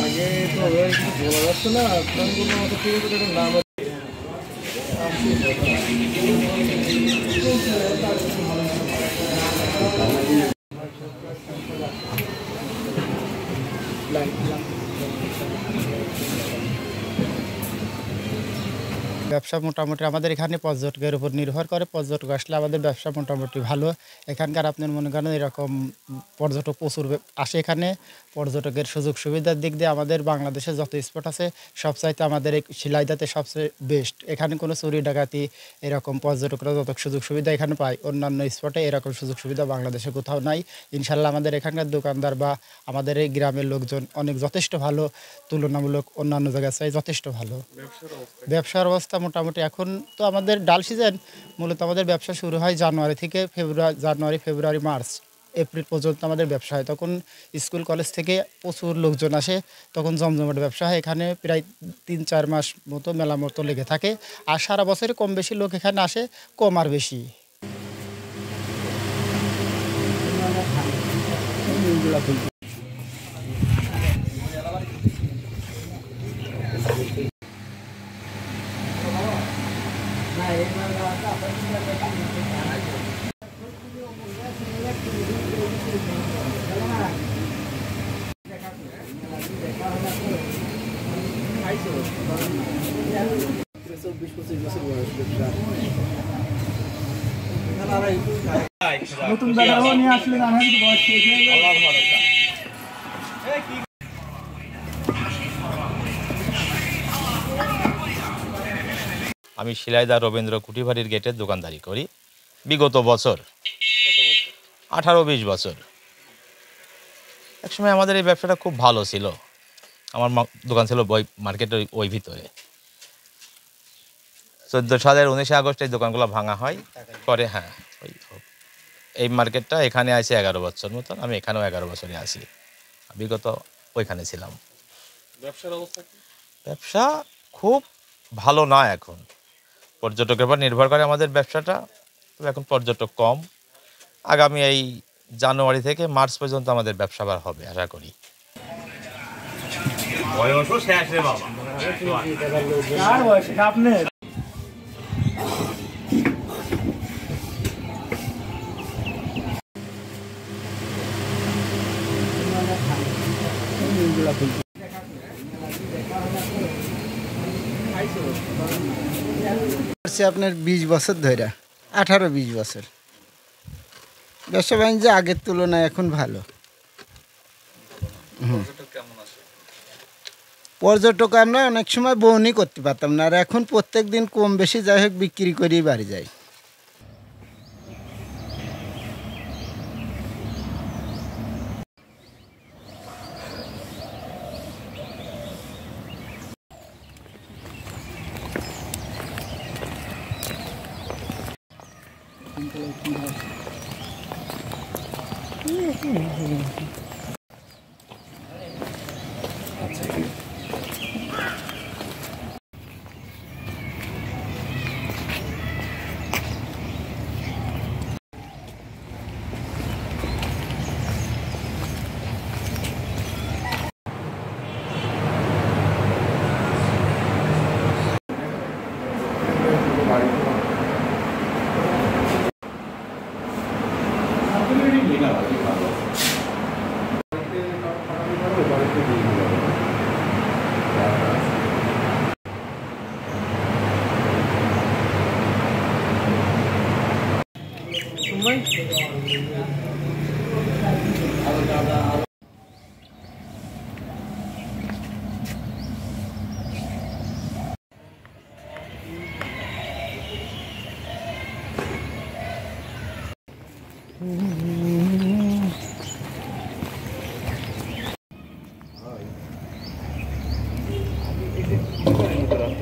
আগে তো বলা যাচ্ছে না নাম ব্যবসা মোটামুটি আমাদের এখানে পর্যটকের উপর নির্ভর করে। পর্যটক আসলে আমাদের ব্যবসা মোটামুটি ভালো। এখানকার আপনার মনে করেন এরকম পর্যটক প্রচুর আসে এখানে। পর্যটকের সুযোগ সুবিধার দিক দিয়ে আমাদের বাংলাদেশে যত স্পট আছে সবচাইতে আমাদের এই শিলাইদাতে সবচেয়ে বেস্ট। এখানে কোনো চুরি ডাকাতি এরকম পর্যটকরা যত সুযোগ সুবিধা এখানে পায় অন্যান্য স্পটে এরকম সুযোগ সুবিধা বাংলাদেশে কোথাও নাই। ইনশাল্লাহ আমাদের এখানকার দোকানদার বা আমাদের এই গ্রামের লোকজন অনেক যথেষ্ট ভালো, তুলনামূলক অন্যান্য জায়গায় চাই যথেষ্ট ভালো। ব্যবসার অবস্থা মোটামুটি এখন তো আমাদের ডাল সিজন, মূলত আমাদের ব্যবসা শুরু হয় জানুয়ারি থেকে জানুয়ারি ফেব্রুয়ারি মার্চ এপ্রিল পর্যন্ত আমাদের ব্যবসা হয়। তখন স্কুল কলেজ থেকে প্রচুর লোকজন আসে, তখন জমজমাট ব্যবসা হয়। এখানে প্রায় ৩-৪ মাস মতো মেলা মতো লেগে থাকে। আর সারা বছরে কম বেশি লোক এখানে আসে, কম আর বেশি। নতুন জায়গা নিয়ে আসলে আমি শিলাইদা রবীন্দ্র কুঠিবাড়ির গেটের দোকানদারি করি বিগত বছর 18-20 বছর। একসময় আমাদের এই ব্যবসাটা খুব ভালো ছিল। আমার দোকান ছিল বই মার্কেটের ওই ভিতরে। 14 সালের 19 আগস্ট এই দোকানগুলো ভাঙা হয় পরে। হ্যাঁ, এই মার্কেটটা এখানে আছে 11 বছর মতন। আমি এখানেও 11 বছরে আছি, বিগত ওইখানে ছিলাম। ব্যবসার অবস্থা ব্যবসা খুব ভালো না এখন, পর্যটকের উপর নির্ভর করে আমাদের ব্যবসাটা। তবে এখন পর্যটক কম। আগামী এই জানুয়ারি থেকে মার্চ পর্যন্ত আমাদের ব্যবসা আবার হবে আশা করি। আপনার 20 বছর ধরে, 18-20 বছর। ব্যবসা বাণিজ্য আগের তুলনায় এখন ভালো। পর্যটক আমরা অনেক সময় বহনই করতে পারতাম না, আর এখন প্রত্যেক দিন কম বেশি যাই হোক বিক্রি করেই বাড়ি যায়।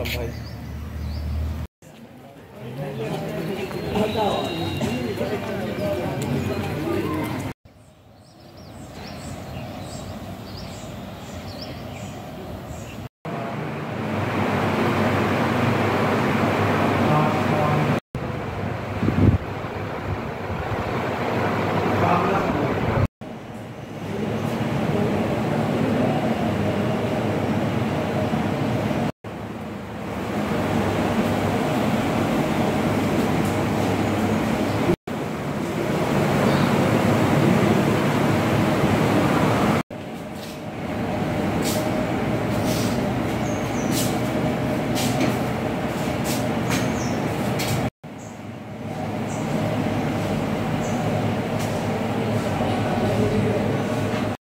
আসসালাম ভাই।